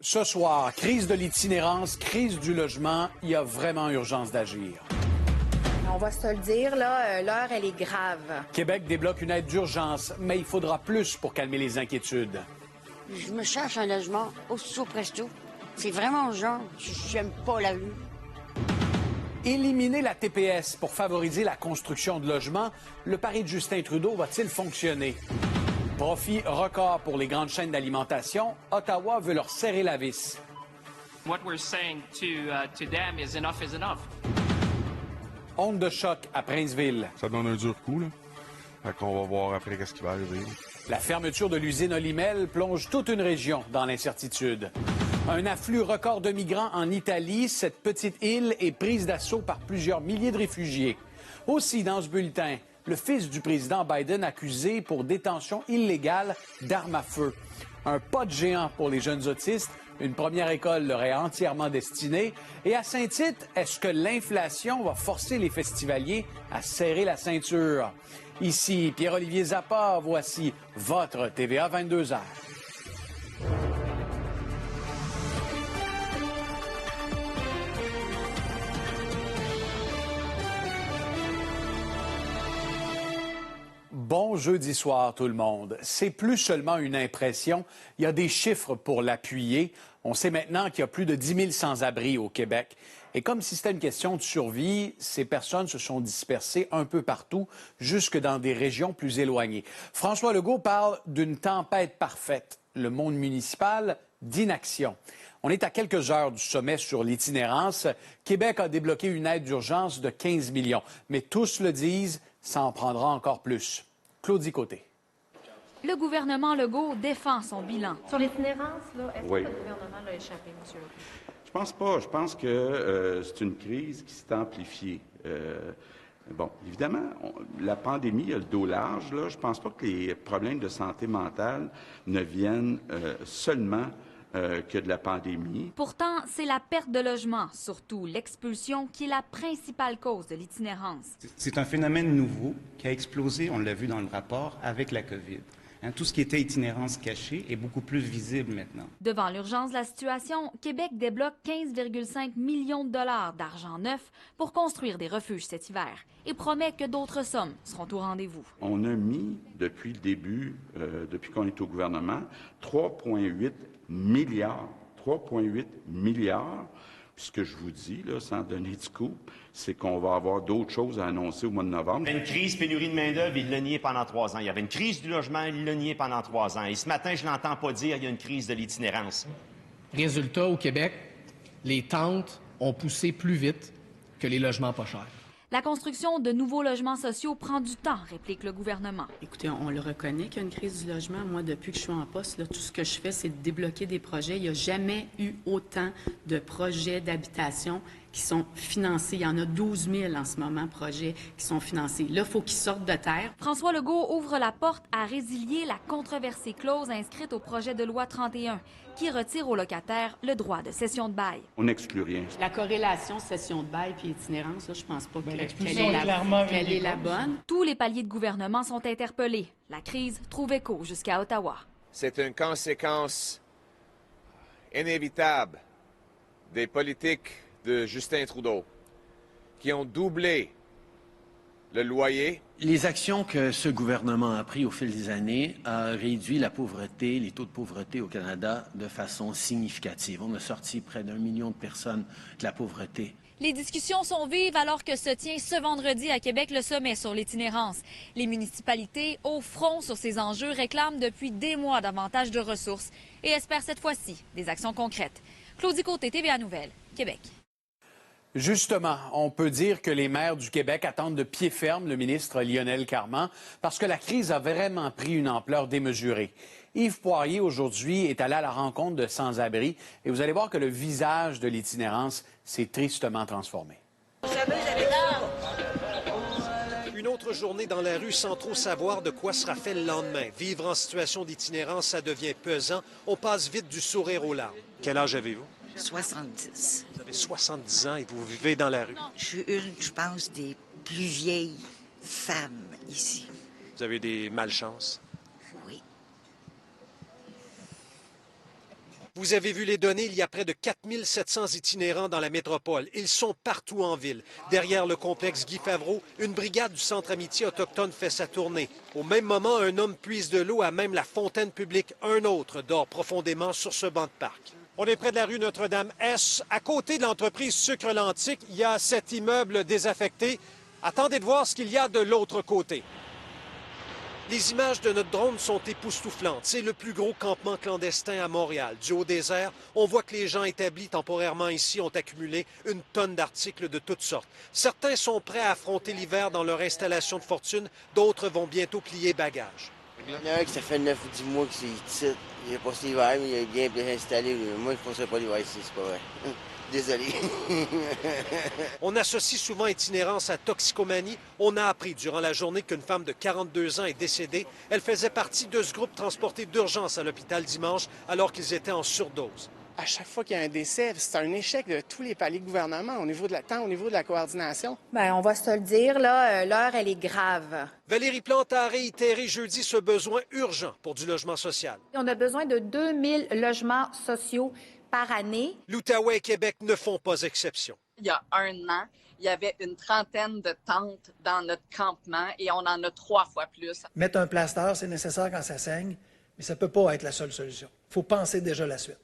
Ce soir, crise de l'itinérance, crise du logement, il y a vraiment urgence d'agir. On va se le dire, là, l'heure, elle est grave. Québec débloque une aide d'urgence, mais il faudra plus pour calmer les inquiétudes. Je me cherche un logement aussitôt presto. C'est vraiment urgent. J'aime pas la rue. Éliminer la TPS pour favoriser la construction de logements, le pari de Justin Trudeau va-t-il fonctionner? Profit record pour les grandes chaînes d'alimentation, Ottawa veut leur serrer la vis. What we're saying to them is enough is enough. Onde de choc à Princeville. Ça donne un dur coup, là. Fait qu'on va voir après qu'est-ce qui va arriver. La fermeture de l'usine Olimel plonge toute une région dans l'incertitude. Un afflux record de migrants en Italie. Cette petite île est prise d'assaut par plusieurs milliers de réfugiés. Aussi, dans ce bulletin, le fils du président Biden accusé pour détention illégale d'armes à feu. Un pas de géant pour les jeunes autistes. Une première école leur est entièrement destinée. Et à Saint-Tite, est-ce que l'inflation va forcer les festivaliers à serrer la ceinture? Ici, Pierre-Olivier Zappa, voici votre TVA 22h. Bon jeudi soir tout le monde. C'est plus seulement une impression, il y a des chiffres pour l'appuyer. On sait maintenant qu'il y a plus de 10 000 sans-abri au Québec. Et comme si c'était une question de survie, ces personnes se sont dispersées un peu partout, jusque dans des régions plus éloignées. François Legault parle d'une tempête parfaite. Le monde municipal d'inaction. On est à quelques heures du sommet sur l'itinérance. Québec a débloqué une aide d'urgence de 15 millions. Mais tous le disent, ça en prendra encore plus. Claudie Côté. Le gouvernement Legault défend son bilan. Sur l'itinérance, est-ce Oui. que le gouvernement l'a échappé, M. Legault? Je pense pas. Je pense que c'est une crise qui s'est amplifiée. Bon, évidemment, la pandémie a le dos large. Là. Je pense pas que les problèmes de santé mentale ne viennent seulement que de la pandémie. Pourtant, c'est la perte de logement, surtout l'expulsion, qui est la principale cause de l'itinérance. C'est un phénomène nouveau qui a explosé, on l'a vu dans le rapport, avec la COVID. Tout ce qui était itinérance cachée est beaucoup plus visible maintenant. Devant l'urgence de la situation, Québec débloque 15,5 millions de dollars d'argent neuf pour construire des refuges cet hiver et promet que d'autres sommes seront au rendez-vous. On a mis, depuis le début, depuis qu'on est au gouvernement, 3,8 milliards. 3,8 milliards. Puis ce que je vous dis, là, sans donner du coup, c'est qu'on va avoir d'autres choses à annoncer au mois de novembre. Il y avait une crise, pénurie de main-d'œuvre, il l'a nié pendant 3 ans. Il y avait une crise du logement, il l'a nié pendant 3 ans. Et ce matin, je n'entends pas dire qu'il y a une crise de l'itinérance. Résultat, au Québec, les tentes ont poussé plus vite que les logements pas chers. La construction de nouveaux logements sociaux prend du temps, réplique le gouvernement. Écoutez, on le reconnaît qu'il y a une crise du logement. Moi, depuis que je suis en poste, là, tout ce que je fais, c'est de débloquer des projets. Il n'y a jamais eu autant de projets d'habitation qui sont financés. Il y en a 12 000 en ce moment, projets qui sont financés. Là, il faut qu'ils sortent de terre. François Legault ouvre la porte à résilier la controversée clause inscrite au projet de loi 31, qui retire aux locataires le droit de cession de bail. On n'exclut rien. La corrélation cession de bail puis itinérance, là, je pense pas qu'elle est la bonne. Tous les paliers de gouvernement sont interpellés. La crise trouve écho jusqu'à Ottawa. C'est une conséquence inévitable des politiques de Justin Trudeau qui ont doublé le loyer. Les actions que ce gouvernement a prises au fil des années ont réduit la pauvreté, les taux de pauvreté au Canada de façon significative. On a sorti près d'1 million de personnes de la pauvreté. Les discussions sont vives alors que se tient ce vendredi à Québec le sommet sur l'itinérance. Les municipalités, au front sur ces enjeux, réclament depuis des mois davantage de ressources et espèrent cette fois-ci des actions concrètes. Claudie Côté, TVA Nouvelles, Québec. Justement, on peut dire que les maires du Québec attendent de pied ferme le ministre Lionel Carman parce que la crise a vraiment pris une ampleur démesurée. Yves Poirier, aujourd'hui, est allé à la rencontre de sans-abri et vous allez voir que le visage de l'itinérance s'est tristement transformé. Une autre journée dans la rue sans trop savoir de quoi sera fait le lendemain. Vivre en situation d'itinérance, ça devient pesant. On passe vite du sourire aux larmes. Quel âge avez-vous? 70. Vous avez 70 ans et vous vivez dans la rue. Je suis une, je pense, des plus vieilles femmes ici. Vous avez des malchances? Oui. Vous avez vu les données, il y a près de 4700 itinérants dans la métropole. Ils sont partout en ville. Derrière le complexe Guy Favreau, une brigade du Centre Amitié autochtone fait sa tournée. Au même moment, un homme puise de l'eau à même la fontaine publique. Un autre dort profondément sur ce banc de parc. On est près de la rue Notre-Dame-S. À côté de l'entreprise Sucre L'Antique, il y a cet immeuble désaffecté. Attendez de voir ce qu'il y a de l'autre côté. Les images de notre drone sont époustouflantes. C'est le plus gros campement clandestin à Montréal. Du haut des airs, on voit que les gens établis temporairement ici ont accumulé une tonne d'articles de toutes sortes. Certains sont prêts à affronter l'hiver dans leur installation de fortune. D'autres vont bientôt plier bagages. Il y en a un qui ça fait 9 ou 10 mois qu'il est ici. Il a passé l'hiver, mais il est bien installé. Moi, je ne passerai pas l'hiver ici, c'est pas vrai. Désolé. On associe souvent itinérance à toxicomanie. On a appris durant la journée qu'une femme de 42 ans est décédée. Elle faisait partie de ce groupe transporté d'urgence à l'hôpital dimanche alors qu'ils étaient en surdose. À chaque fois qu'il y a un décès, c'est un échec de tous les paliers de gouvernement au niveau de au niveau de la coordination. Bien, on va se le dire, là, l'heure, elle est grave. Valérie Plante a réitéré jeudi ce besoin urgent pour du logement social. On a besoin de 2000 logements sociaux par année. L'Outaouais et Québec ne font pas exception. Il y a un an, il y avait une trentaine de tentes dans notre campement et on en a 3 fois plus. Mettre un plaster, c'est nécessaire quand ça saigne, mais ça ne peut pas être la seule solution. Il faut penser déjà la suite.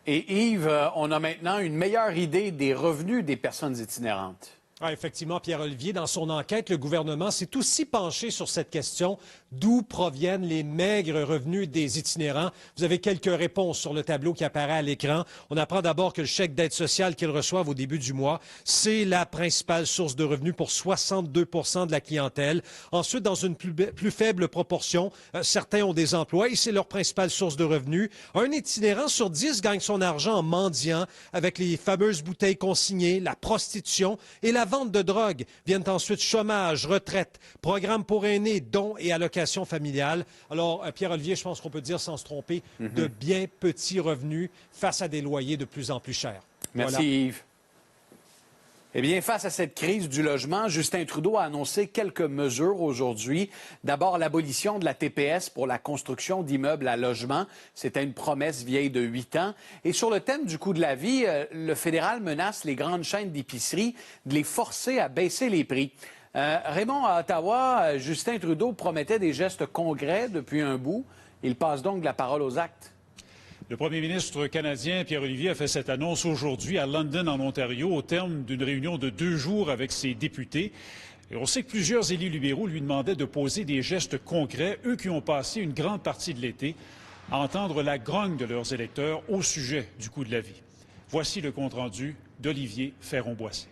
Et Yves, on a maintenant une meilleure idée des revenus des personnes itinérantes. Ah, effectivement, Pierre-Olivier, dans son enquête, le gouvernement s'est aussi penché sur cette question. D'où proviennent les maigres revenus des itinérants? Vous avez quelques réponses sur le tableau qui apparaît à l'écran. On apprend d'abord que le chèque d'aide sociale qu'ils reçoivent au début du mois, c'est la principale source de revenus pour 62 de la clientèle. Ensuite, dans une plus faible proportion, certains ont des emplois et c'est leur principale source de revenus. Un itinérant sur 10 gagne son argent en mendiant avec les fameuses bouteilles consignées, la prostitution et la vente de drogue. Viennent ensuite chômage, retraite, programme pour aînés, dons et allocations familiales. Alors, Pierre-Olivier, je pense qu'on peut dire sans se tromper, de bien petits revenus face à des loyers de plus en plus chers. Merci Voilà. Yves. Eh bien, face à cette crise du logement, Justin Trudeau a annoncé quelques mesures aujourd'hui. D'abord, l'abolition de la TPS pour la construction d'immeubles à logement. C'était une promesse vieille de 8 ans. Et sur le thème du coût de la vie, le fédéral menace les grandes chaînes d'épicerie de les forcer à baisser les prix. Raymond, à Ottawa, Justin Trudeau promettait des gestes concrets depuis un bout. Il passe donc de la parole aux actes. Le premier ministre canadien, Pierre-Olivier, a fait cette annonce aujourd'hui à London, en Ontario, au terme d'une réunion de 2 jours avec ses députés. Et on sait que plusieurs élus libéraux lui demandaient de poser des gestes concrets, eux qui ont passé une grande partie de l'été à entendre la grogne de leurs électeurs au sujet du coût de la vie. Voici le compte-rendu d'Olivier Ferron-Boissé.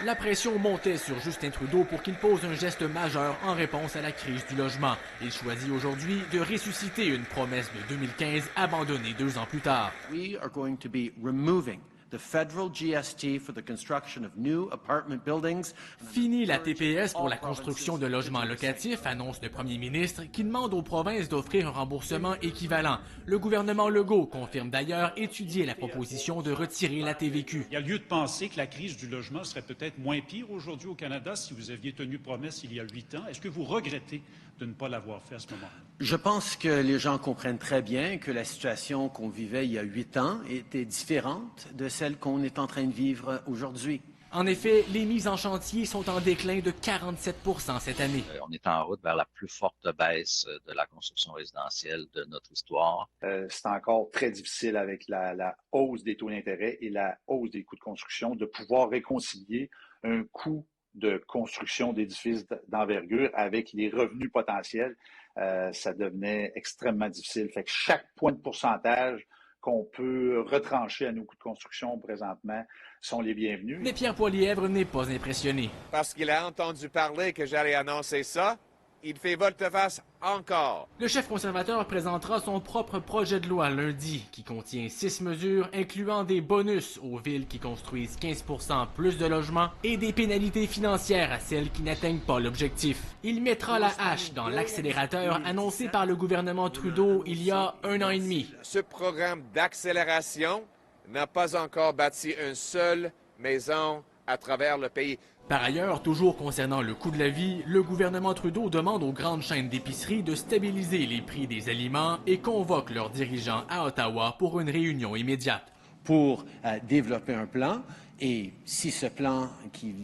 La pression montait sur Justin Trudeau pour qu'il pose un geste majeur en réponse à la crise du logement. Il choisit aujourd'hui de ressusciter une promesse de 2015 abandonnée 2 ans plus tard. We are going to be removing the federal GST for the construction of new apartment buildings. Fini la TPS pour la construction de logements locatifs, annonce le premier ministre, qui demande aux provinces d'offrir un remboursement équivalent. Le gouvernement Legault confirme d'ailleurs étudier la proposition de retirer la TVQ. Il y a lieu de penser que la crise du logement serait peut-être moins pire aujourd'hui au Canada si vous aviez tenu promesse il y a 8 ans. Est-ce que vous regrettez de ne pas l'avoir fait à ce moment? Je pense que les gens comprennent très bien que la situation qu'on vivait il y a 8 ans était différente de celle qu'on est en train de vivre aujourd'hui. En effet, les mises en chantier sont en déclin de 47 % cette année. On est en route vers la plus forte baisse de la construction résidentielle de notre histoire. C'est encore très difficile avec la hausse des taux d'intérêt et la hausse des coûts de construction de pouvoir réconcilier un coût de construction d'édifices d'envergure avec les revenus potentiels. Ça devenait extrêmement difficile. Fait que chaque point de pourcentage qu'on peut retrancher à nos coûts de construction présentement sont les bienvenus. Mais Pierre Poilièvre n'est pas impressionné. Parce qu'il a entendu parler que j'allais annoncer ça, il fait volte-face encore. Le chef conservateur présentera son propre projet de loi lundi, qui contient 6 mesures incluant des bonus aux villes qui construisent 15 % plus de logements et des pénalités financières à celles qui n'atteignent pas l'objectif. Il mettra la hache dans l'accélérateur annoncé par le gouvernement Trudeau il y a 1 an et demi. Ce programme d'accélération n'a pas encore bâti une seule maison à travers le pays. Par ailleurs, toujours concernant le coût de la vie, le gouvernement Trudeau demande aux grandes chaînes d'épicerie de stabiliser les prix des aliments et convoque leurs dirigeants à Ottawa pour une réunion immédiate. Pour développer un plan, et si ce plan qui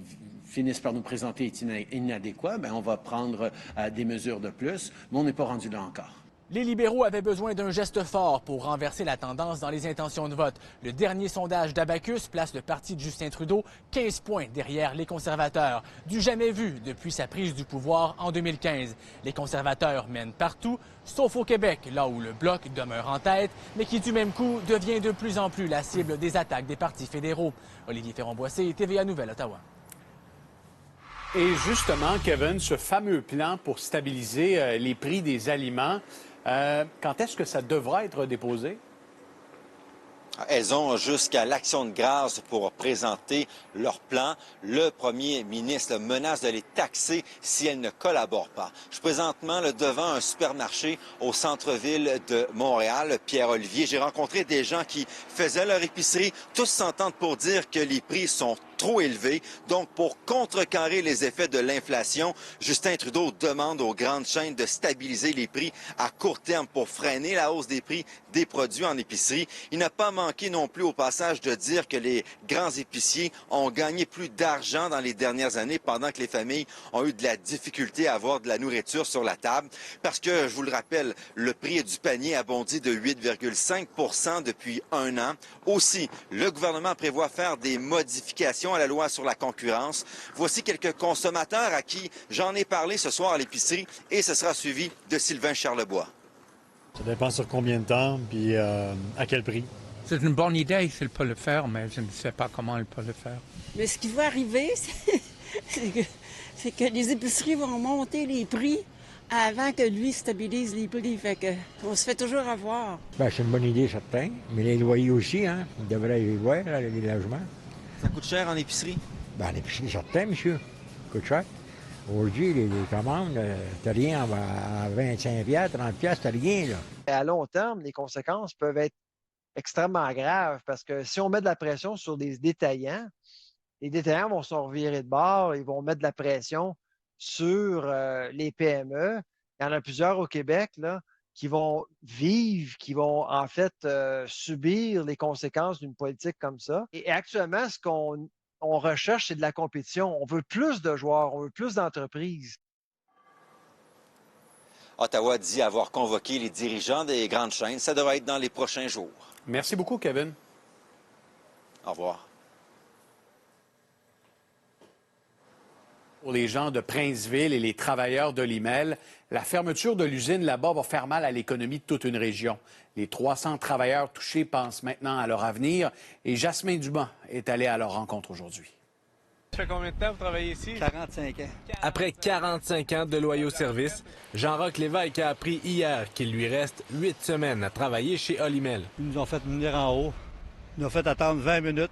finissent par nous présenter est inadéquat, bien, on va prendre des mesures de plus, mais on n'est pas rendu là encore. Les libéraux avaient besoin d'un geste fort pour renverser la tendance dans les intentions de vote. Le dernier sondage d'Abacus place le parti de Justin Trudeau 15 points derrière les conservateurs, du jamais vu depuis sa prise du pouvoir en 2015. Les conservateurs mènent partout, sauf au Québec, là où le Bloc demeure en tête, mais qui du même coup devient de plus en plus la cible des attaques des partis fédéraux. Olivier Ferron-Boissé, TVA Nouvelle, Ottawa. Et justement, Kevin, ce fameux plan pour stabiliser les prix des aliments, quand est-ce que ça devra être déposé? Elles ont jusqu'à l'Action de grâce pour présenter leur plan. Le premier ministre menace de les taxer si elles ne collaborent pas. Je suis présentement devant un supermarché au centre-ville de Montréal, Pierre-Olivier. J'ai rencontré des gens qui faisaient leur épicerie. Tous s'entendent pour dire que les prix sont trop élevés. Donc, pour contrecarrer les effets de l'inflation, Justin Trudeau demande aux grandes chaînes de stabiliser les prix à court terme pour freiner la hausse des prix des produits en épicerie. Il n'a pas manqué non plus au passage de dire que les grands épiciers ont gagné plus d'argent dans les dernières années pendant que les familles ont eu de la difficulté à avoir de la nourriture sur la table. Parce que, je vous le rappelle, le prix du panier a bondi de 8,5 % depuis un an. Aussi, le gouvernement prévoit faire des modifications à la loi sur la concurrence. Voici quelques consommateurs à qui j'en ai parlé ce soir à l'épicerie et ce sera suivi de Sylvain Charlebois. Ça dépend sur combien de temps puis à quel prix. C'est une bonne idée s'il peut le faire, mais je ne sais pas comment il peut le faire. Mais ce qui va arriver, c'est que les épiceries vont monter les prix avant que lui stabilise les prix. Fait que on se fait toujours avoir. Bien, c'est une bonne idée, certain. Mais les loyers aussi, hein. Ils devraient y voir, là, les logements. Ça coûte cher en épicerie? Bien, l'épicerie, certain, monsieur. Ça coûte cher. Aujourd'hui, les commandes, t'as rien à 25 $, 30 $, t'as rien, là. À long terme, les conséquences peuvent être extrêmement graves parce que si on met de la pression sur des détaillants, les détaillants vont se revirer de bord, ils vont mettre de la pression sur les PME. Il y en a plusieurs au Québec, là, qui vont vivre, qui vont en fait subir les conséquences d'une politique comme ça. Et actuellement, ce qu'on recherche, c'est de la compétition. On veut plus de joueurs, on veut plus d'entreprises. Ottawa dit avoir convoqué les dirigeants des grandes chaînes. Ça devrait être dans les prochains jours. Merci beaucoup, Kevin. Au revoir. Pour les gens de Princeville et les travailleurs de Limel, la fermeture de l'usine là-bas va faire mal à l'économie de toute une région. Les 300 travailleurs touchés pensent maintenant à leur avenir et Jasmin Dumas est allé à leur rencontre aujourd'hui. Ça fait combien de temps vous travaillez ici? 45 ans. Après 45 ans de loyaux services, Jean-Roch Lévesque a appris hier qu'il lui reste 8 semaines à travailler chez Olimel. Ils nous ont fait venir en haut. Ils nous ont fait attendre 20 minutes.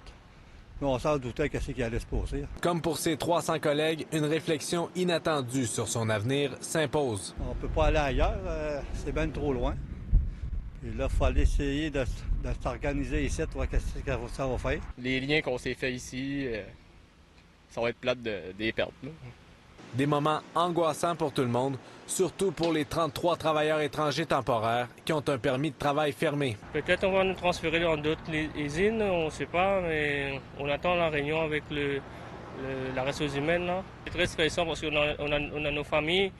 Mais on s'en doutait qu'est-ce qui allait se passer. Comme pour ses 300 collègues, une réflexion inattendue sur son avenir s'impose. On peut pas aller ailleurs, c'est bien trop loin. Et là, il faut aller essayer de s'organiser ici, pour voir qu'est-ce que ça va faire. Les liens qu'on s'est faits ici, ça va être plate de les perdre. Là. Des moments angoissants pour tout le monde, surtout pour les 33 travailleurs étrangers temporaires qui ont un permis de travail fermé. Peut-être on va nous transférer dans d'autres usines, on ne sait pas, mais on attend la réunion avec la ressource humaine. Là. C'est très stressant parce qu'on a nos familles,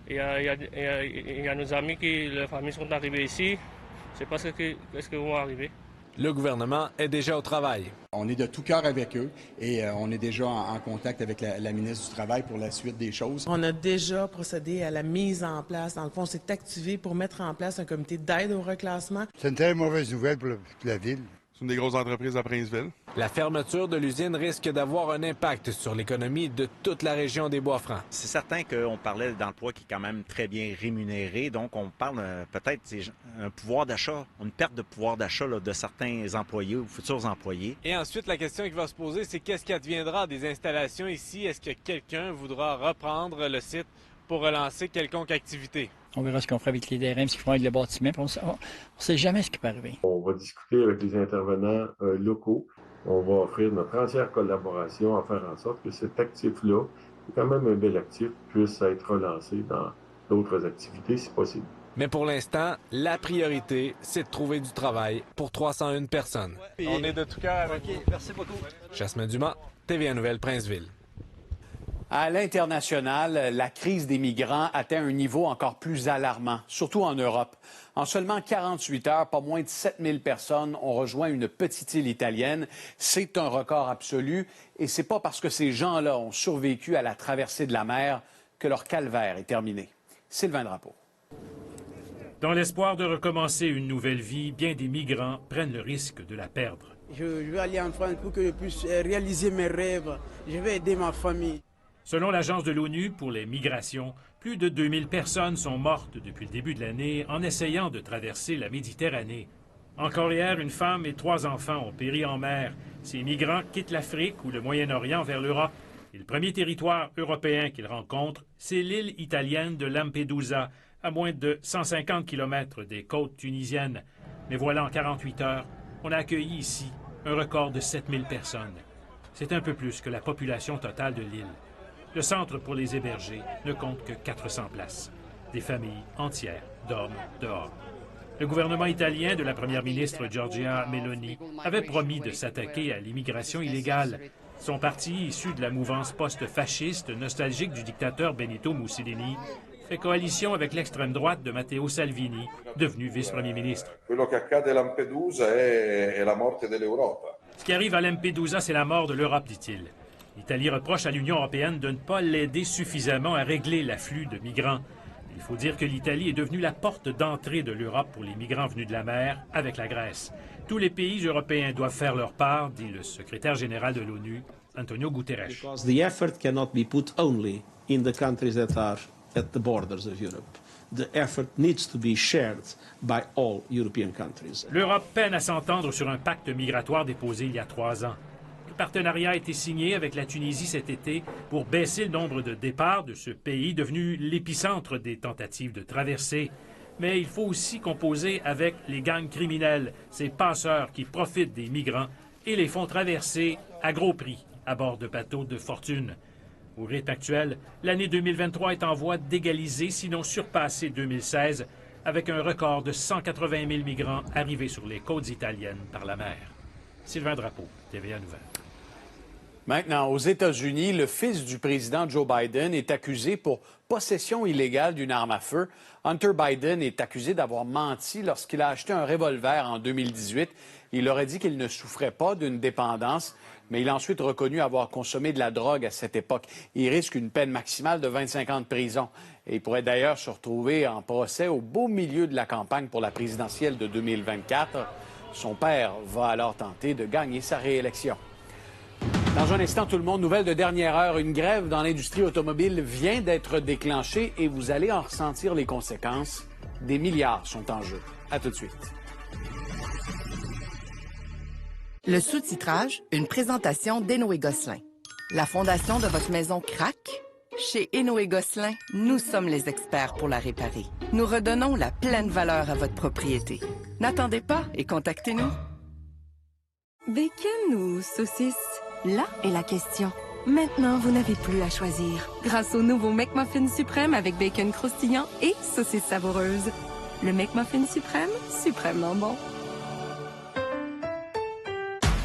il y a nos amis qui, leurs familles sont arrivées ici. Je ne sais pas ce que vont arriver. Le gouvernement est déjà au travail. On est de tout cœur avec eux et on est déjà en contact avec la ministre du Travail pour la suite des choses. On a déjà procédé à la mise en place. Dans le fond, on s'est activé pour mettre en place un comité d'aide au reclassement. C'est une très mauvaise nouvelle pour la ville. C'est une des grosses entreprises à Princeville. La fermeture de l'usine risque d'avoir un impact sur l'économie de toute la région des Bois-Francs. C'est certain qu'on parlait d'emploi qui est quand même très bien rémunéré, donc on parle peut-être un pouvoir d'achat, une perte de pouvoir d'achat de certains employés ou futurs employés. Et ensuite, la question qui va se poser, c'est qu'est-ce qui adviendra des installations ici? Est-ce que quelqu'un voudra reprendre le site pour relancer quelconque activité? On verra ce qu'on fera avec les DRM, ce qu'ils feront avec le bâtiment. On ne sait jamais ce qui peut arriver. On va discuter avec les intervenants locaux On va offrir notre entière collaboration à faire en sorte que cet actif-là, qui est quand même un bel actif, puisse être relancé dans d'autres activités si possible. Mais pour l'instant, la priorité, c'est de trouver du travail pour 301 personnes. On est de tout cœur avec vous. Merci beaucoup. Jasmin Dumas, TVA Nouvelle, Princeville. À l'international, la crise des migrants atteint un niveau encore plus alarmant, surtout en Europe. En seulement 48 heures, pas moins de 7000 personnes ont rejoint une petite île italienne. C'est un record absolu et c'est pas parce que ces gens-là ont survécu à la traversée de la mer que leur calvaire est terminé. Sylvain Drapeau. Dans l'espoir de recommencer une nouvelle vie, bien des migrants prennent le risque de la perdre. Je vais aller en France pour que je puisse réaliser mes rêves. Je vais aider ma famille. Selon l'Agence de l'ONU pour les migrations, plus de 2000 personnes sont mortes depuis le début de l'année en essayant de traverser la Méditerranée. Encore hier, une femme et 3 enfants ont péri en mer. Ces migrants quittent l'Afrique ou le Moyen-Orient vers l'Europe. Et le premier territoire européen qu'ils rencontrent, c'est l'île italienne de Lampedusa, à moins de 150 km des côtes tunisiennes. Mais voilà, en 48 heures, on a accueilli ici un record de 7000 personnes. C'est un peu plus que la population totale de l'île. Le centre pour les héberger ne compte que 400 places. Des familles entières dorment dehors. Le gouvernement italien de la première ministre Giorgia Meloni avait promis de s'attaquer à l'immigration illégale. Son parti, issu de la mouvance post-fasciste nostalgique du dictateur Benito Mussolini, fait coalition avec l'extrême droite de Matteo Salvini, devenu vice-premier ministre. Ce qui arrive à Lampedusa, c'est la mort de l'Europe, dit-il. L'Italie reproche à l'Union européenne de ne pas l'aider suffisamment à régler l'afflux de migrants. Il faut dire que l'Italie est devenue la porte d'entrée de l'Europe pour les migrants venus de la mer avec la Grèce. Tous les pays européens doivent faire leur part, dit le secrétaire général de l'ONU, Antonio Guterres. Because the effort cannot be put only in the countries that are at the borders of Europe. The effort needs to be shared by all European countries. L'Europe peine à s'entendre sur un pacte migratoire déposé il y a 3 ans. Le partenariat a été signé avec la Tunisie cet été pour baisser le nombre de départs de ce pays devenu l'épicentre des tentatives de traversée. Mais il faut aussi composer avec les gangs criminels, ces passeurs qui profitent des migrants et les font traverser à gros prix à bord de bateaux de fortune. Au rythme actuel, l'année 2023 est en voie d'égaliser, sinon surpasser 2016, avec un record de 180 000 migrants arrivés sur les côtes italiennes par la mer. Sylvain Drapeau, TVA Nouvelle. Maintenant, aux États-Unis, le fils du président Joe Biden est accusé pour possession illégale d'une arme à feu. Hunter Biden est accusé d'avoir menti lorsqu'il a acheté un revolver en 2018. Il aurait dit qu'il ne souffrait pas d'une dépendance, mais il a ensuite reconnu avoir consommé de la drogue à cette époque. Il risque une peine maximale de 25 ans de prison. Et il pourrait d'ailleurs se retrouver en procès au beau milieu de la campagne pour la présidentielle de 2024. Son père va alors tenter de gagner sa réélection. Dans un instant, tout le monde, nouvelle de dernière heure, une grève dans l'industrie automobile vient d'être déclenchée et vous allez en ressentir les conséquences. Des milliards sont en jeu. À tout de suite. Le sous-titrage, une présentation d'Hainaut et Gosselin. La fondation de votre maison craque? Chez Hainaut et Gosselin, nous sommes les experts pour la réparer. Nous redonnons la pleine valeur à votre propriété. N'attendez pas et contactez-nous. Bacon ou saucisse? Là est la question. Maintenant, vous n'avez plus à choisir. Grâce au nouveau McMuffin suprême avec bacon croustillant et saucisse savoureuse. Le McMuffin suprême, suprêmement bon.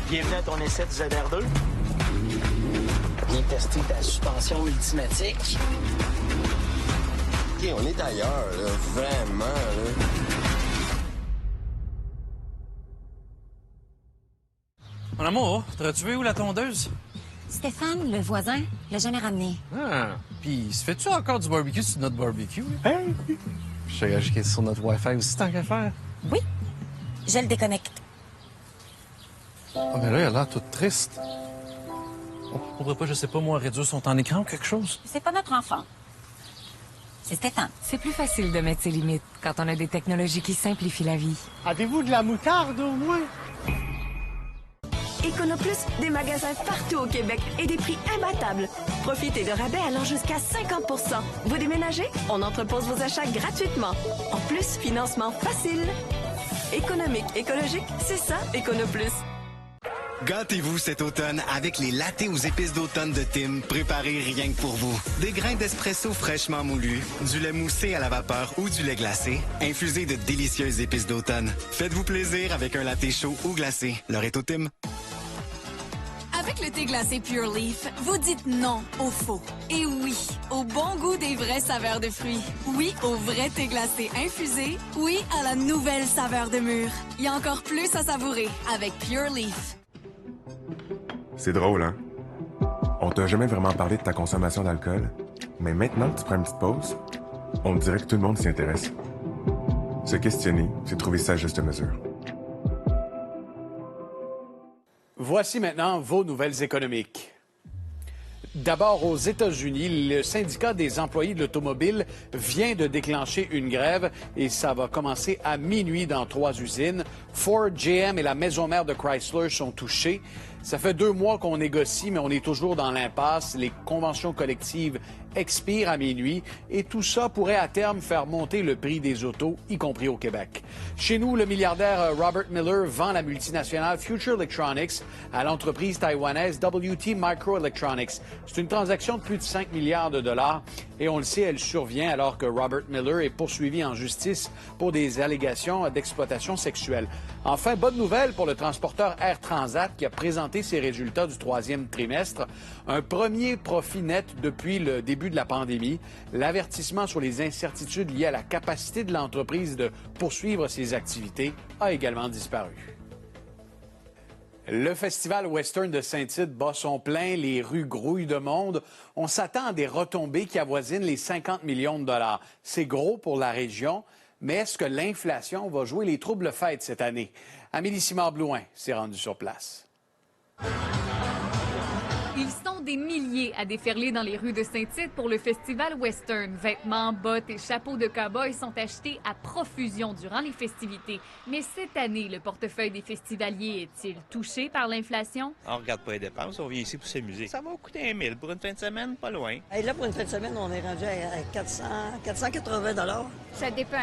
Bienvenue à ton essai du ZR2. Viens tester ta suspension ultimatique. OK, on est ailleurs, là. Vraiment, là. Mon amour, t'aurais-tu vu où la tondeuse? Stéphane, le voisin, l'a jamais ramené. Ah, puis se fait-tu encore du barbecue sur notre barbecue? Hey! Je sais qu'il est sur notre Wi-Fi aussi, tant qu'à faire. Oui, je le déconnecte. Ah, mais là, il a l'air toute triste. On pourrait pas, je sais pas, moi, réduire son temps d'écran ou quelque chose? C'est pas notre enfant. C'est Stéphane. C'est plus facile de mettre ses limites quand on a des technologies qui simplifient la vie. Avez-vous de la moutarde au moins? Econoplus, des magasins partout au Québec et des prix imbattables. Profitez de rabais allant jusqu'à 50%. Vous déménagez? On entrepose vos achats gratuitement. En plus, financement facile. Économique, écologique, c'est ça, Econoplus. Gâtez-vous cet automne avec les lattés aux épices d'automne de Tim, préparés rien que pour vous. Des grains d'espresso fraîchement moulus, du lait moussé à la vapeur ou du lait glacé, infusé de délicieuses épices d'automne. Faites-vous plaisir avec un latte chaud ou glacé. L'heure est au Tim. Avec le thé glacé Pure Leaf, vous dites non au faux. Et oui, au bon goût des vraies saveurs de fruits. Oui, au vrai thé glacé infusé. Oui, à la nouvelle saveur de mûre. Il y a encore plus à savourer avec Pure Leaf. C'est drôle, hein? On t'a jamais vraiment parlé de ta consommation d'alcool, mais maintenant que tu prends une petite pause, on dirait que tout le monde s'y intéresse. Se questionner, c'est trouver sa juste mesure. Voici maintenant vos nouvelles économiques. D'abord, aux États-Unis, le syndicat des employés de l'automobile vient de déclencher une grève et ça va commencer à minuit dans 3 usines. Ford, GM et la maison mère de Chrysler sont touchés. Ça fait 2 mois qu'on négocie, mais on est toujours dans l'impasse. Les conventions collectives expirent à minuit et tout ça pourrait à terme faire monter le prix des autos, y compris au Québec. Chez nous, le milliardaire Robert Miller vend la multinationale Future Electronics à l'entreprise taïwanaise WT Microelectronics. C'est une transaction de plus de 5 milliards de dollars et on le sait, elle survient alors que Robert Miller est poursuivi en justice pour des allégations d'exploitation sexuelle. Enfin, bonne nouvelle pour le transporteur Air Transat qui a présenté ses résultats du 3e trimestre. Un premier profit net depuis le début de la pandémie. L'avertissement sur les incertitudes liées à la capacité de l'entreprise de poursuivre ses activités a également disparu. Le Festival Western de Saint-Tite bat son plein, les rues grouillent de monde. On s'attend à des retombées qui avoisinent les 50 millions de dollars. C'est gros pour la région, mais est-ce que l'inflation va jouer les troubles fêtes cette année? Amélie Simard-Blouin s'est rendue sur place. Ils sont des milliers à déferler dans les rues de Saint-Tite pour le Festival Western. Vêtements, bottes et chapeaux de cow-boy sont achetés à profusion durant les festivités. Mais cette année, le portefeuille des festivaliers est-il touché par l'inflation? On regarde pas les dépenses, on vient ici pour s'amuser. Ça va coûter 1 000 pour une fin de semaine, pas loin. Et là, pour une fin de semaine, on est rendu à 480 $. Ça dépend.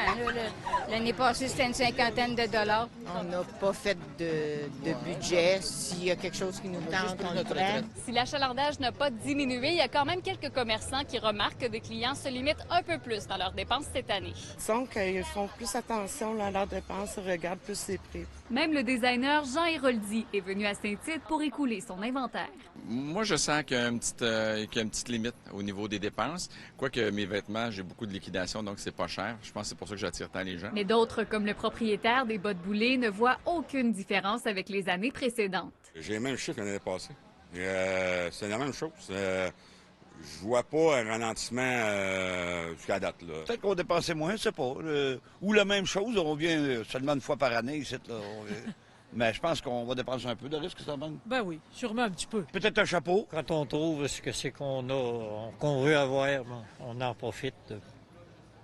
L'année passée, c'était une cinquantaine de dollars. On n'a pas fait de budget. S'il y a quelque chose qui nous tente, on le prend. Si l'achalandage n'a pas diminué, il y a quand même quelques commerçants qui remarquent que des clients se limitent un peu plus dans leurs dépenses cette année. Disons qu'ils font plus attention à leurs dépenses, regardent plus les prix. Même le designer Jean Héroldi est venu à Saint-Tite pour écouler son inventaire. Moi, je sens qu'il y a une petite limite au niveau des dépenses. Quoique mes vêtements, j'ai beaucoup de liquidation, donc c'est pas cher. Je pense que c'est pour ça que j'attire tant les gens. Mais d'autres, comme le propriétaire des bottes boulées, ne voient aucune différence avec les années précédentes. J'ai les mêmes chiffres que l'année passée. C'est la même chose. Je vois pas un ralentissement jusqu'à date. Peut-être qu'on dépensait moins, je sais pas. Ou la même chose, on vient seulement une fois par année ici. Mais je pense qu'on va dépenser un peu de risque, ça donne. Ben oui, sûrement un petit peu. Peut-être un chapeau. Quand on trouve ce que c'est qu'on veut avoir, on en profite.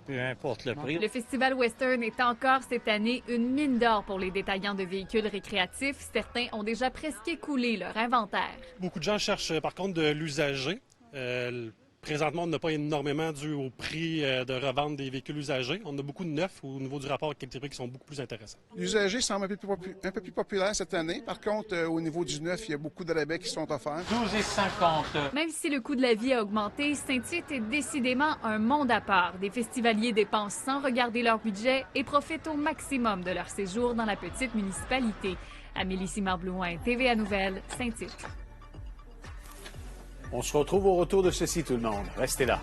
Peu importe le prix. Le Festival Western est encore cette année une mine d'or pour les détaillants de véhicules récréatifs. Certains ont déjà presque écoulé leur inventaire. Beaucoup de gens cherchent par contre de l'usager. Présentement, on n'a pas énormément dû au prix de revente des véhicules usagés. On a beaucoup de neufs au niveau du rapport qualité-prix qui sont beaucoup plus intéressants. L'usager semble un peu plus populaire cette année. Par contre, au niveau du neuf, il y a beaucoup de rabais qui sont offerts. 12,50 $. Même si le coût de la vie a augmenté, Saint-Tite est décidément un monde à part. Des festivaliers dépensent sans regarder leur budget et profitent au maximum de leur séjour dans la petite municipalité. Amélie Simard-Blouin, TVA Nouvelles, Saint-Tite. On se retrouve au retour de ceci, tout le monde. Restez là.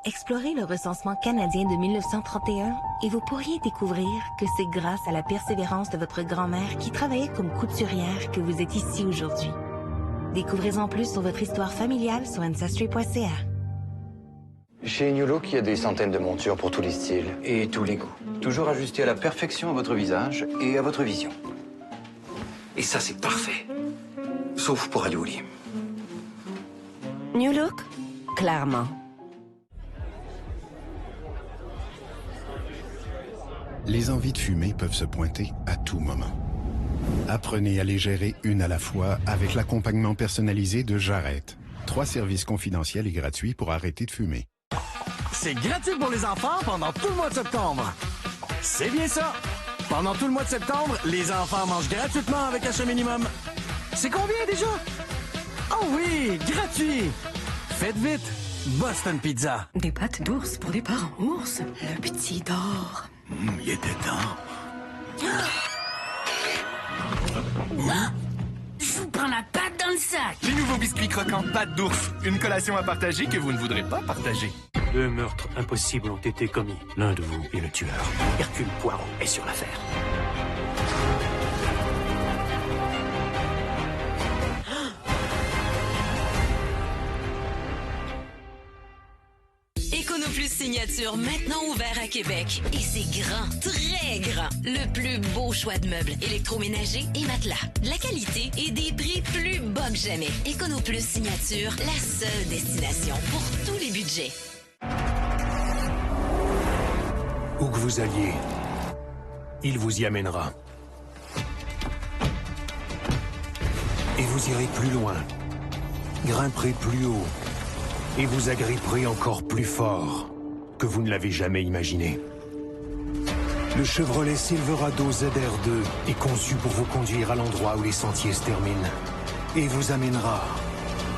Explorez le recensement canadien de 1931 et vous pourriez découvrir que c'est grâce à la persévérance de votre grand-mère qui travaillait comme couturière que vous êtes ici aujourd'hui. Découvrez-en plus sur votre histoire familiale sur Ancestry.ca. Chez New Look, il y a des centaines de montures pour tous les styles et tous les goûts. Toujours ajustées à la perfection à votre visage et à votre vision. Et ça, c'est parfait. Sauf pour aller au lit. New Look, clairement. Les envies de fumer peuvent se pointer à tout moment. Apprenez à les gérer une à la fois avec l'accompagnement personnalisé de Jarrette. 3 services confidentiels et gratuits pour arrêter de fumer. C'est gratuit pour les enfants pendant tout le mois de septembre. C'est bien ça. Pendant tout le mois de septembre, les enfants mangent gratuitement avec achat minimum. C'est combien déjà? Oh oui, gratuit. Faites vite. Boston Pizza. Des pâtes d'ours pour des parents ours. Le petit dort. Il était temps. Je vous prends la patte dans le sac. Les nouveaux biscuits croquants pâtes d'ours. Une collation à partager que vous ne voudrez pas partager. 2 meurtres impossibles ont été commis. L'un de vous est le tueur. Hercule Poirot est sur l'affaire. EconoPlus Signature, maintenant ouvert à Québec. Et c'est grand, très grand. Le plus beau choix de meubles, électroménagers et matelas. De la qualité et des prix plus bas que jamais. EconoPlus Signature, la seule destination pour tous les budgets. Où que vous alliez, il vous y amènera. Et vous irez plus loin, grimperez plus haut, et vous agripperez encore plus fort que vous ne l'avez jamais imaginé. Le Chevrolet Silverado ZR2 est conçu pour vous conduire à l'endroit où les sentiers se terminent et vous amènera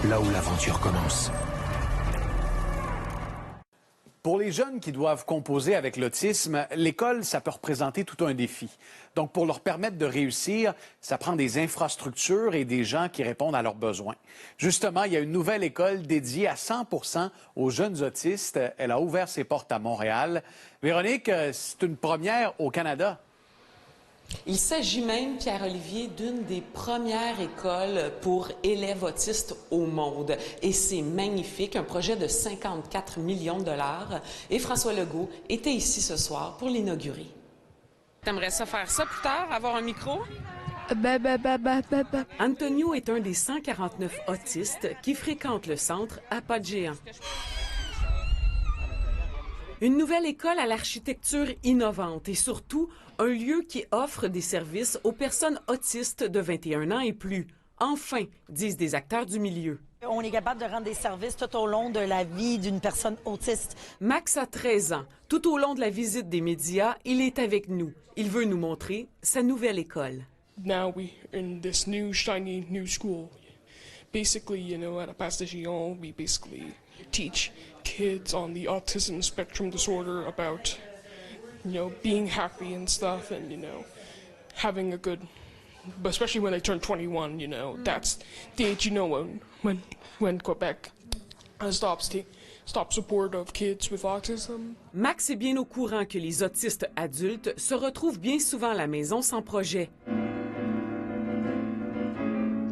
là où l'aventure commence. Pour les jeunes qui doivent composer avec l'autisme, l'école, ça peut représenter tout un défi. Donc, pour leur permettre de réussir, ça prend des infrastructures et des gens qui répondent à leurs besoins. Justement, il y a une nouvelle école dédiée à 100% aux jeunes autistes. Elle a ouvert ses portes à Montréal. Véronique, c'est une première au Canada. Il s'agit même, Pierre-Olivier, d'une des premières écoles pour élèves autistes au monde. Et c'est magnifique, un projet de 54 millions de dollars. Et François Legault était ici ce soir pour l'inaugurer. T'aimerais ça faire ça plus tard, avoir un micro? Antonio est un des 149 autistes qui fréquentent le centre à pas de géant. Une nouvelle école à l'architecture innovante et surtout un lieu qui offre des services aux personnes autistes de 21 ans et plus. Enfin, disent des acteurs du milieu. On est capable de rendre des services tout au long de la vie d'une personne autiste. Max a 13 ans. Tout au long de la visite des médias, il est avec nous. Il veut nous montrer sa nouvelle école. Now we're in this new, shiny, new school. Basically, you know, at Pas de Géant, we basically teach kids on the autism spectrum disorder about, you know, being happy and stuff and, you know, having a good, but especially when they turn 21, you know, that's the age, you know, when Quebec stops support of kids with autism. Max est bien au courant que les autistes adultes se retrouvent bien souvent à la maison sans projet.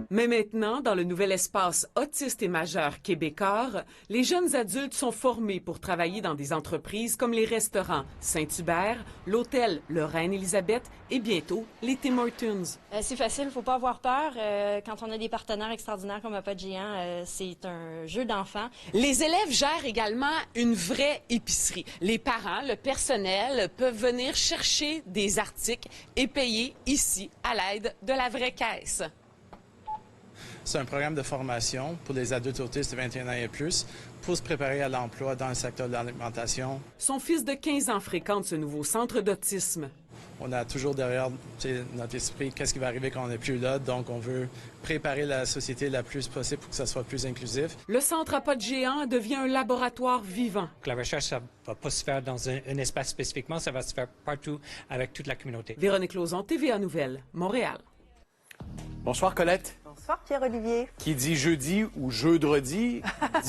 Mais maintenant, dans le nouvel espace autiste et majeur québécois, les jeunes adultes sont formés pour travailler dans des entreprises comme les restaurants Saint-Hubert, l'hôtel Le Reine-Élisabeth et bientôt les Tim Hortons. C'est facile, il ne faut pas avoir peur. Quand on a des partenaires extraordinaires comme Pas de Géant, c'est un jeu d'enfant. Les élèves gèrent également une vraie épicerie. Les parents, le personnel peuvent venir chercher des articles et payer ici à l'aide de la vraie caisse. C'est un programme de formation pour les adultes autistes de 21 ans et plus pour se préparer à l'emploi dans le secteur de l'alimentation. Son fils de 15 ans fréquente ce nouveau centre d'autisme. On a toujours derrière notre esprit qu'est-ce qui va arriver quand on n'est plus là, donc on veut préparer la société la plus possible pour que ça soit plus inclusif. Le centre à Pas de Géant devient un laboratoire vivant. La recherche, ça ne va pas se faire dans un espace spécifiquement, ça va se faire partout avec toute la communauté. Véronique Lauzon, TVA Nouvelles, Montréal. Bonsoir Colette. Bonsoir Pierre-Olivier. Qui dit jeudi ou jeudredi,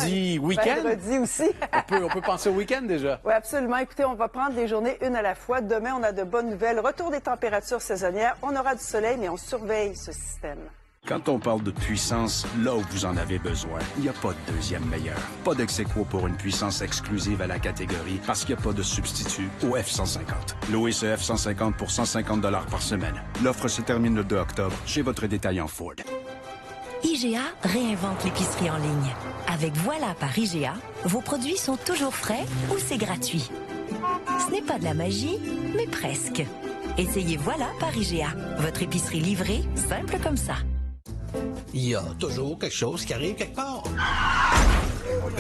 dit week-end. Vendredi aussi. on peut penser au week-end déjà. Oui, absolument. Écoutez, on va prendre les journées une à la fois. Demain, on a de bonnes nouvelles. Retour des températures saisonnières. On aura du soleil, mais on surveille ce système. Quand on parle de puissance, là où vous en avez besoin, il n'y a pas de deuxième meilleur. Pas d'ex-aequo pour une puissance exclusive à la catégorie parce qu'il n'y a pas de substitut au F-150. Louez ce F-150 pour 150 $ par semaine. L'offre se termine le 2 octobre chez votre détaillant Ford. IGA réinvente l'épicerie en ligne. Avec Voilà par IGA, vos produits sont toujours frais ou c'est gratuit. Ce n'est pas de la magie, mais presque. Essayez Voilà par IGA. Votre épicerie livrée, simple comme ça. Il y a toujours quelque chose qui arrive quelque part.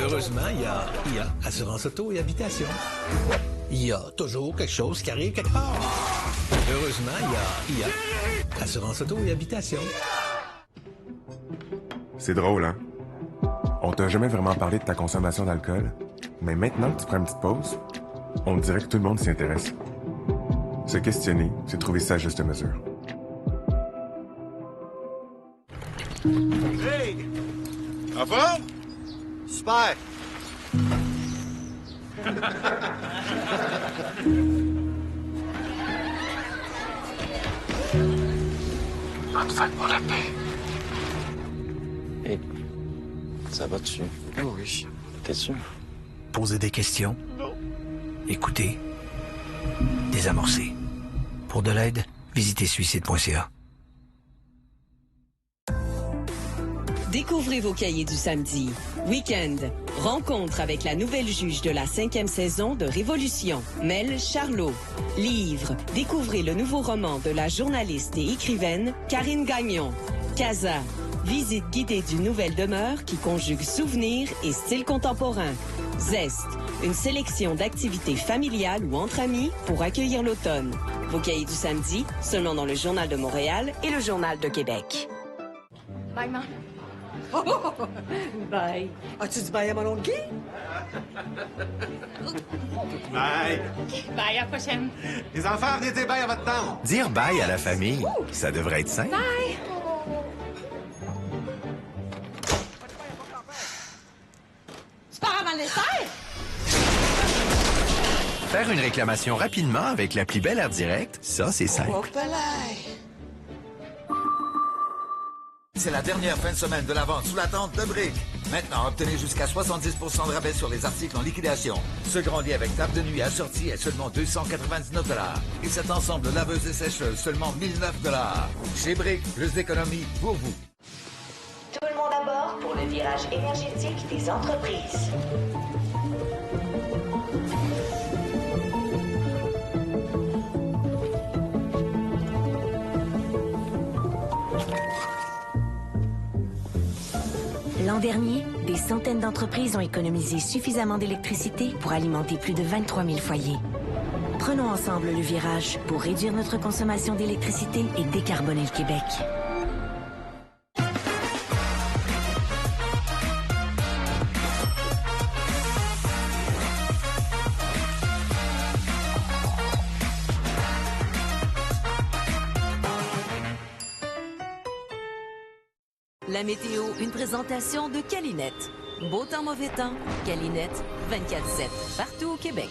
Heureusement, il y a Assurance Auto et Habitation. Il y a toujours quelque chose qui arrive quelque part. Heureusement, il y a Assurance Auto et Habitation. C'est drôle, hein? On t'a jamais vraiment parlé de ta consommation d'alcool, mais maintenant que tu prends une petite pause, on dirait que tout le monde s'y intéresse. Se questionner, c'est trouver sa juste mesure. Hey! En forme? Super! Bonne fête pour la paix. Hey, ça va-tu? Oh oui. T'es sûr? Poser des questions. Non. Écouter. Désamorcer. Pour de l'aide, visitez suicide.ca. Découvrez vos cahiers du samedi. Week-end. Rencontre avec la nouvelle juge de la 5e saison de Révolution, Mel Charlot. Livre. Découvrez le nouveau roman de la journaliste et écrivaine Karine Gagnon. Casa. Visite guidée d'une nouvelle demeure qui conjugue souvenirs et style contemporain. Zest. Une sélection d'activités familiales ou entre amis pour accueillir l'automne. Vos cahiers du samedi, seulement dans le Journal de Montréal et le Journal de Québec. Bye, Maman. Bye. As-tu dit bye à mon oncle Guy? Bye. Bye, à la prochaine. Les enfants, venez dire bye à votre tante. Dire bye à la famille, ça devrait être simple. Bye. Tu pars avant le dessert? Faire une réclamation rapidement avec l'appli Bel Air Direct, ça, c'est simple. C'est la dernière fin de semaine de la vente sous la tente de Brick. Maintenant, obtenez jusqu'à 70% de rabais sur les articles en liquidation. Ce grand lit avec table de nuit assorti est seulement 299 $. Et cet ensemble de laveuse et sécheuse seulement 1009 $. Chez Brick, plus d'économie pour vous. Tout le monde à bord pour le virage énergétique des entreprises. L'an dernier, des centaines d'entreprises ont économisé suffisamment d'électricité pour alimenter plus de 23 000 foyers. Prenons ensemble le virage pour réduire notre consommation d'électricité et décarboner le Québec. La météo, une présentation de Calinette. Beau temps, mauvais temps, Calinette, 24/7, partout au Québec.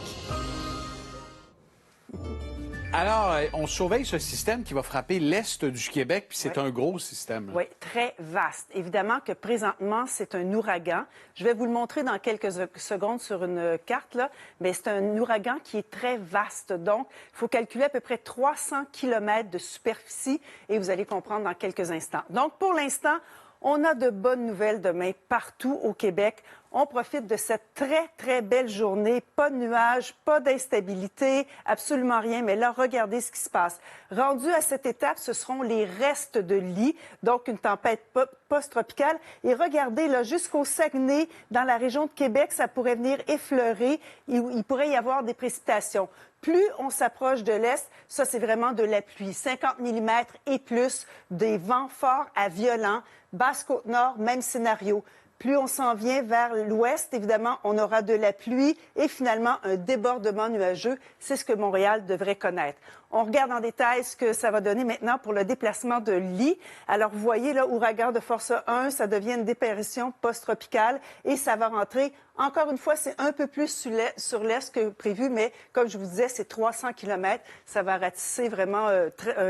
Alors, on surveille ce système qui va frapper l'Est du Québec, puis c'est un gros système. Oui, très vaste. Évidemment que présentement, c'est un ouragan. Je vais vous le montrer dans quelques secondes sur une carte, là, mais c'est un ouragan qui est très vaste. Donc, il faut calculer à peu près 300 km de superficie et vous allez comprendre dans quelques instants. Donc, pour l'instant, on a de bonnes nouvelles demain partout au Québec. On profite de cette très, très belle journée. Pas de nuages, pas d'instabilité, absolument rien. Mais là, regardez ce qui se passe. Rendu à cette étape, ce seront les restes de lit, donc une tempête post-tropicale. Et regardez, là, jusqu'au Saguenay, dans la région de Québec, ça pourrait venir effleurer. Il pourrait y avoir des précipitations. Plus on s'approche de l'Est, ça, c'est vraiment de la pluie. 50 mm et plus, des vents forts à violents. Basse-Côte-Nord, même scénario. Plus on s'en vient vers l'ouest, évidemment, on aura de la pluie et finalement un débordement nuageux. C'est ce que Montréal devrait connaître. On regarde en détail ce que ça va donner maintenant pour le déplacement de Lee. Alors, vous voyez, là, ouragan de force 1, ça devient une dépression post-tropicale et ça va rentrer. Encore une fois, c'est un peu plus sur l'est que prévu, mais comme je vous disais, c'est 300 km. Ça va ratisser vraiment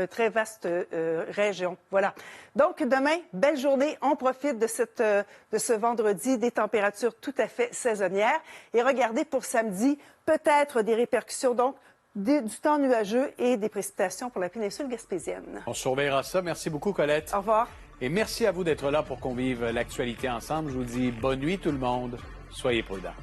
très vaste région. Voilà. Donc, demain, belle journée. On profite de ce vendredi, des températures tout à fait saisonnières. Et regardez, pour samedi, peut-être des répercussions, donc, du temps nuageux et des précipitations pour la péninsule gaspésienne. On surveillera ça. Merci beaucoup, Colette. Au revoir. Et merci à vous d'être là pour qu'on vive l'actualité ensemble. Je vous dis bonne nuit, tout le monde. Soyez prudents.